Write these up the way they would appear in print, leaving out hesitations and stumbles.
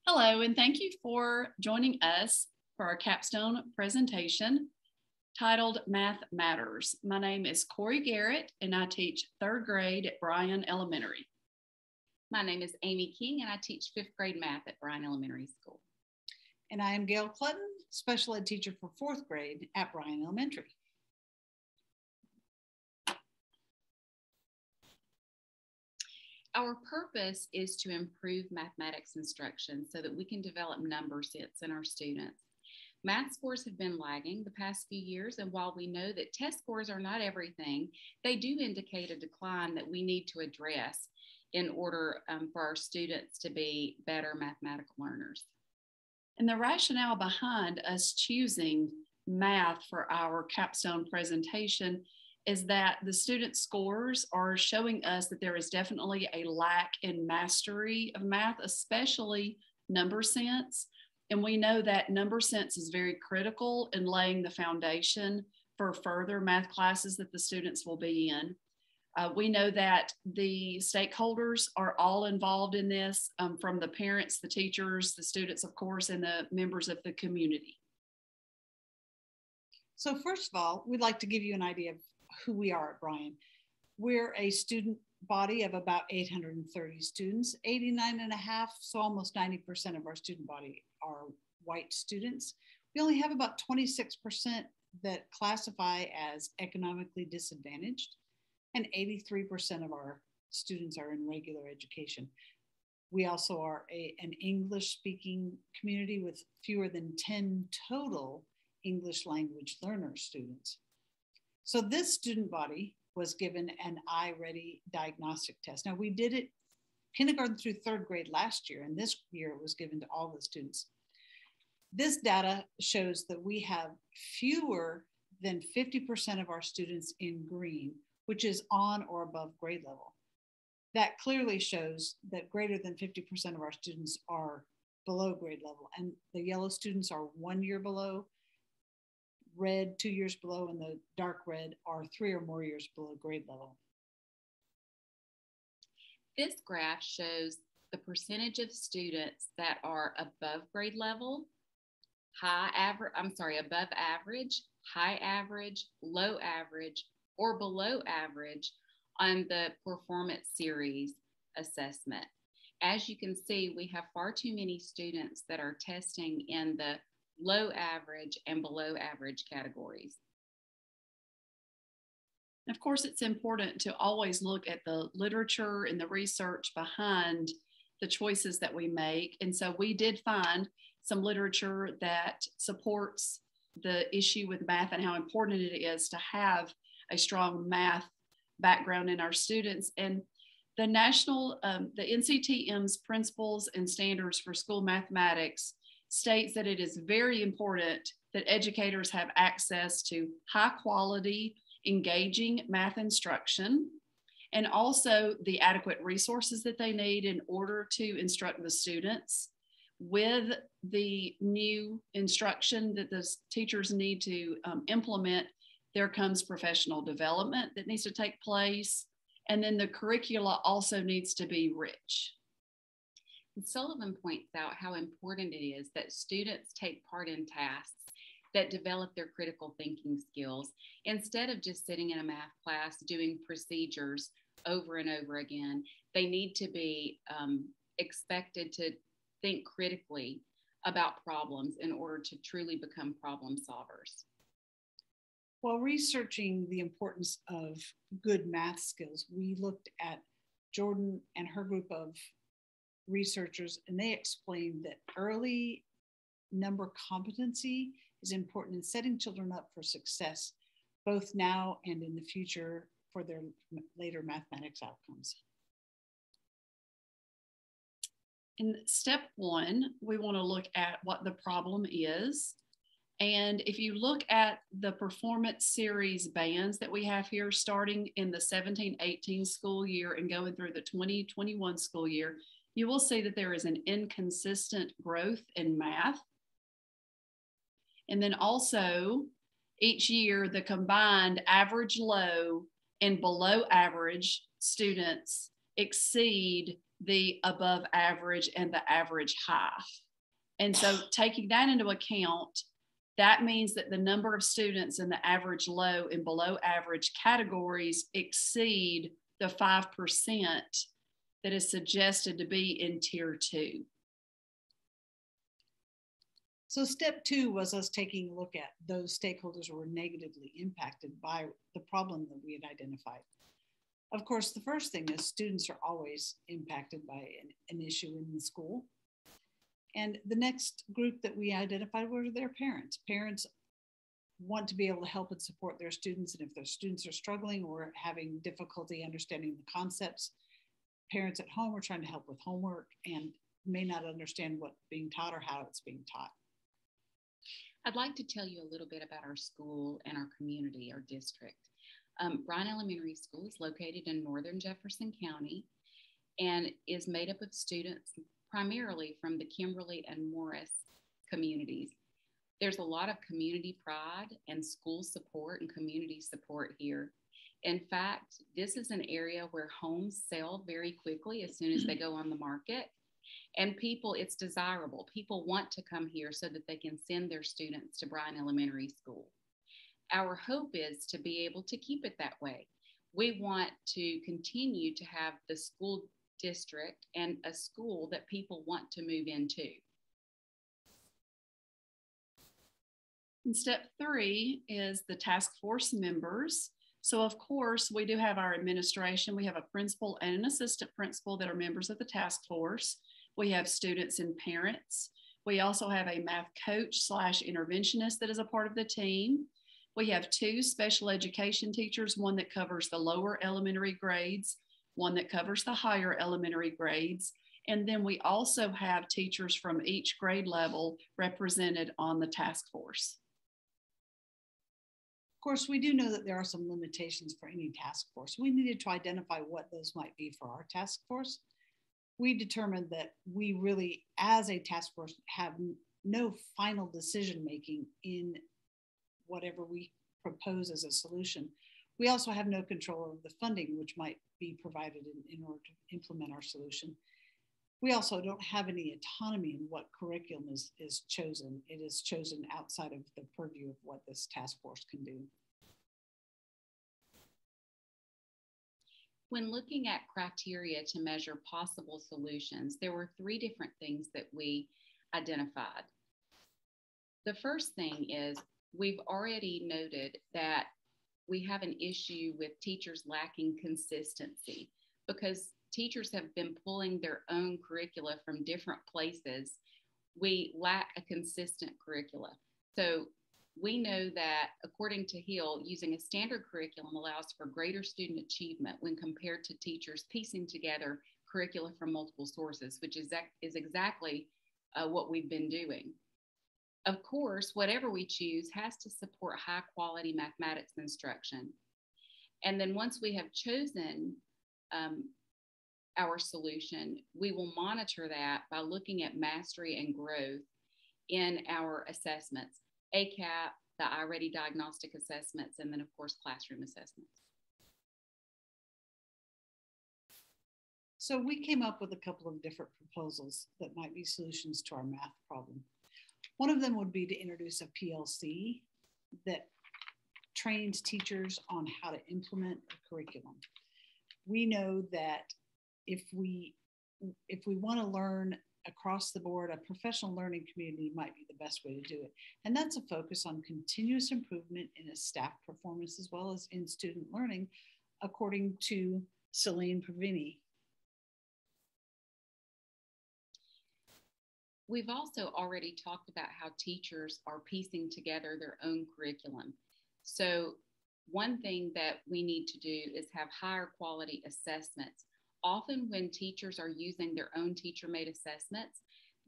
Hello, and thank you for joining us for our capstone presentation titled Math Matters. My name is Corey Garrett, and I teach third grade at Bryan Elementary. My name is Amy King, and I teach fifth grade math at Bryan Elementary School. And I am Gail Clutton, special ed teacher for fourth grade at Bryan Elementary. Our purpose is to improve mathematics instruction so that we can develop number sets in our students. Math scores have been lagging the past few years, and while we know that test scores are not everything, they do indicate a decline that we need to address in order for our students to be better mathematical learners. And the rationale behind us choosing math for our capstone presentation is that the student scores are showing us that there is definitely a lack in mastery of math, especially number sense. And we know that number sense is very critical in laying the foundation for further math classes that the students will be in. We know that the stakeholders are all involved in this, from the parents, the teachers, the students, of course, and the members of the community. So first of all, we'd like to give you an idea of who we are at Bryan. We're a student body of about 830 students, 89.5, so almost 90% of our student body are white students. We only have about 26% that classify as economically disadvantaged, and 83% of our students are in regular education. We also are an English-speaking community with fewer than 10 total English language learner students. So this student body was given an iReady diagnostic test. Now we did it kindergarten through third grade last year, and this year it was given to all the students. This data shows that we have fewer than 50% of our students in green, which is on or above grade level. That clearly shows that greater than 50% of our students are below grade level, and the yellow students are 1 year below, red 2 years below, and the dark red are 3 or more years below grade level. This graph shows the percentage of students that are above grade level, above average, high average, low average, or below average on the performance series assessment. As you can see, we have far too many students that are testing in the low average and below average categories. Of course, it's important to always look at the literature and the research behind the choices that we make. And so we did find some literature that supports the issue with math and how important it is to have a strong math background in our students. And the NCTM's Principles and Standards for School Mathematics states that it is very important that educators have access to high quality, engaging math instruction, and also the adequate resources that they need in order to instruct the students. With the new instruction that the teachers need to implement, there comes professional development that needs to take place, and then the curricula also needs to be rich. And Sullivan points out how important it is that students take part in tasks that develop their critical thinking skills instead of just sitting in a math class doing procedures over and over again. They need to be expected to think critically about problems in order to truly become problem solvers. While researching the importance of good math skills, we looked at Jordan and her group of researchers, and they explained that early number competency is important in setting children up for success, both now and in the future for their later mathematics outcomes. In step one, we want to look at what the problem is. And if you look at the performance series bands that we have here, starting in the 17-18 school year and going through the 20-21 school year, you will see that there is an inconsistent growth in math. And then also each year, the combined average low and below average students exceed the above average and the average high. And so taking that into account, that means that the number of students in the average low and below average categories exceed the 5% that is suggested to be in tier 2. So step 2 was us taking a look at those stakeholders who were negatively impacted by the problem that we had identified. Of course, the first thing is students are always impacted by an issue in the school. And the next group that we identified were their parents. Parents want to be able to help and support their students. And if their students are struggling or having difficulty understanding the concepts, parents at home are trying to help with homework and may not understand what's being taught or how it's being taught. I'd like to tell you a little bit about our school and our community, our district. Bryan Elementary School is located in northern Jefferson County and is made up of students primarily from the Kimberly and Morris communities. There's a lot of community pride and school support and community support here. In fact, this is an area where homes sell very quickly as soon as they go on the market. And people, it's desirable. People want to come here so that they can send their students to Bryan Elementary School. Our hope is to be able to keep it that way. We want to continue to have the school district and a school that people want to move into. And step 3 is the task force members. So of course, we do have our administration. We have a principal and an assistant principal that are members of the task force. We have students and parents. We also have a math coach / interventionist that is a part of the team. We have 2 special education teachers, one that covers the lower elementary grades, one that covers the higher elementary grades. And then we also have teachers from each grade level represented on the task force. Of course, we do know that there are some limitations for any task force. We needed to identify what those might be for our task force. We determined that we really, as a task force, have no final decision-making in whatever we propose as a solution. We also have no control over the funding, which might be provided in order to implement our solution. We also don't have any autonomy in what curriculum is chosen. It is chosen outside of the purview of what this task force can do. When looking at criteria to measure possible solutions, there were 3 different things that we identified. The first thing is we've already noted that we have an issue with teachers lacking consistency because teachers have been pulling their own curricula from different places. We lack a consistent curricula. So we know that according to Hill, using a standard curriculum allows for greater student achievement when compared to teachers piecing together curricula from multiple sources, which is exactly what we've been doing. Of course, whatever we choose has to support high quality mathematics instruction. And then once we have chosen our solution, we will monitor that by looking at mastery and growth in our assessments, ACAP, the iReady diagnostic assessments, and then of course, classroom assessments. So we came up with a couple of different proposals that might be solutions to our math problem. One of them would be to introduce a PLC that trains teachers on how to implement a curriculum. We know that if we want to learn across the board, a professional learning community might be the best way to do it. And that's a focus on continuous improvement in a staff performance as well as in student learning, according to Celine Pravini. We've also already talked about how teachers are piecing together their own curriculum. So one thing that we need to do is have higher quality assessments. Often when teachers are using their own teacher-made assessments,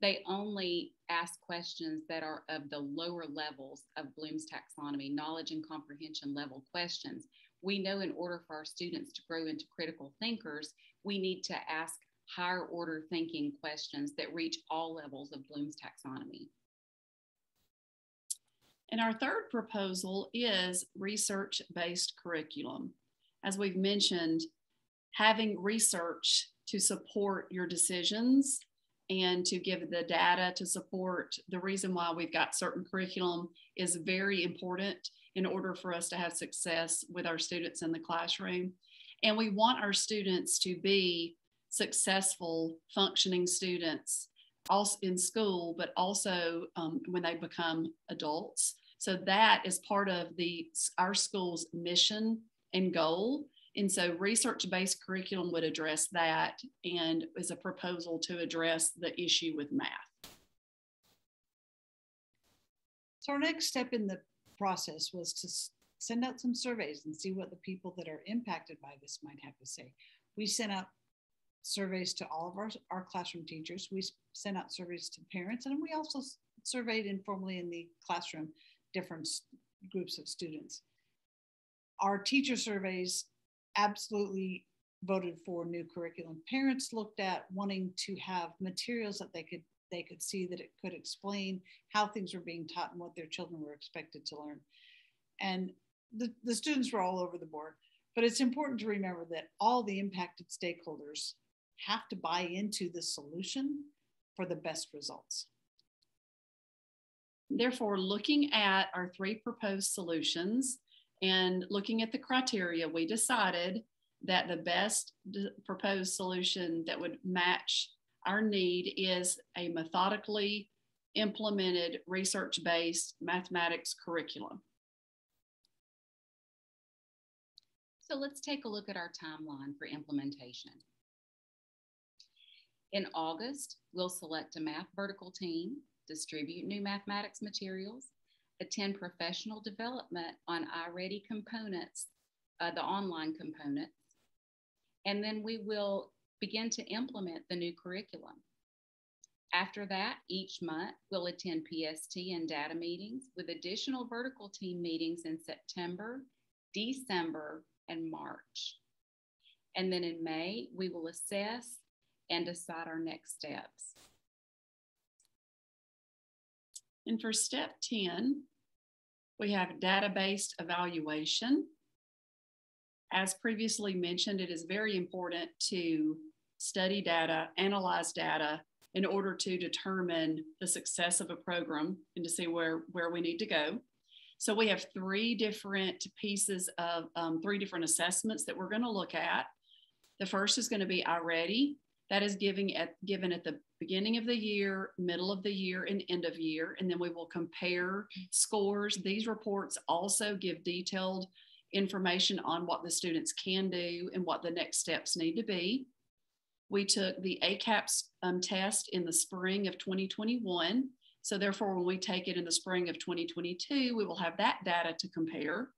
they only ask questions that are of the lower levels of Bloom's taxonomy, knowledge and comprehension level questions. We know in order for our students to grow into critical thinkers, we need to ask higher order thinking questions that reach all levels of Bloom's taxonomy. And our third proposal is research-based curriculum. As we've mentioned, having research to support your decisions and to give the data to support the reason why we've got certain curriculum is very important in order for us to have success with our students in the classroom. And we want our students to be successful, functioning students also in school, but also when they become adults. So that is part of our school's mission and goal. And so research-based curriculum would address that and is a proposal to address the issue with math. So our next step in the process was to send out some surveys and see what the people that are impacted by this might have to say. We sent out surveys to all of our classroom teachers. We sent out surveys to parents, and we also surveyed informally in the classroom different groups of students. Our teacher surveys absolutely voted for new curriculum. Parents looked at wanting to have materials that they could see that it could explain how things were being taught and what their children were expected to learn. And the students were all over the board, but it's important to remember that all the impacted stakeholders have to buy into the solution for the best results. Therefore, looking at our 3 proposed solutions and looking at the criteria, we decided that the best proposed solution that would match our need is a methodically implemented research-based mathematics curriculum. So let's take a look at our timeline for implementation. In August, we'll select a math vertical team, distribute new mathematics materials, attend professional development on iReady components, the online components, and then we will begin to implement the new curriculum. After that, each month, we'll attend PST and data meetings with additional vertical team meetings in September, December, and March. And then in May, we will assess and decide our next steps. And for step 10, we have data-based evaluation. As previously mentioned, it is very important to study data, analyze data in order to determine the success of a program and to see where we need to go. So we have 3 different pieces of 3 different assessments that we're going to look at. The first is going to be iReady. That is given at the beginning of the year, middle of the year, and end of year. And then we will compare scores. These reports also give detailed information on what the students can do and what the next steps need to be. We took the ACAPS test in the spring of 2021. So therefore, when we take it in the spring of 2022, we will have that data to compare.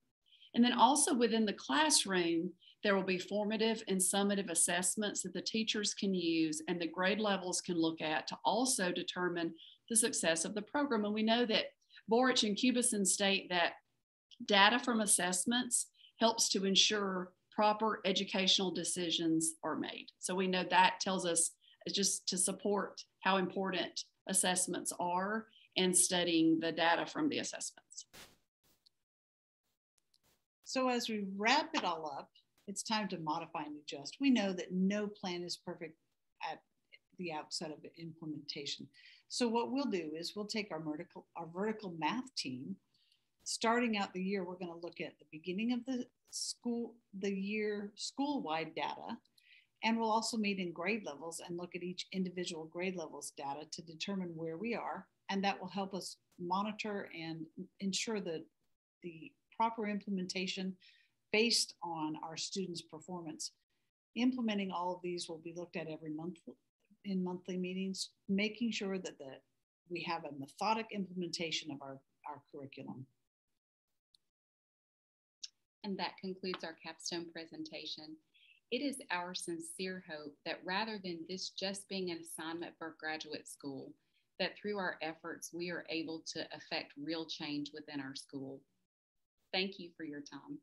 And then also within the classroom, there will be formative and summative assessments that the teachers can use and the grade levels can look at to also determine the success of the program. And we know that Borich and Cubison state that data from assessments helps to ensure proper educational decisions are made. So we know that tells us just to support how important assessments are and studying the data from the assessments. So as we wrap it all up, it's time to modify and adjust. We know that no plan is perfect at the outset of implementation. So what we'll do is we'll take our vertical math team. Starting out the year, we're going to look at the beginning of the year school-wide data, and we'll also meet in grade levels and look at each individual grade levels data to determine where we are, and that will help us monitor and ensure that the proper implementation based on our students' performance. Implementing all of these will be looked at every month in monthly meetings, making sure that we have a methodic implementation of our curriculum. And that concludes our capstone presentation. It is our sincere hope that rather than this just being an assignment for graduate school, that through our efforts, we are able to affect real change within our school. Thank you for your time.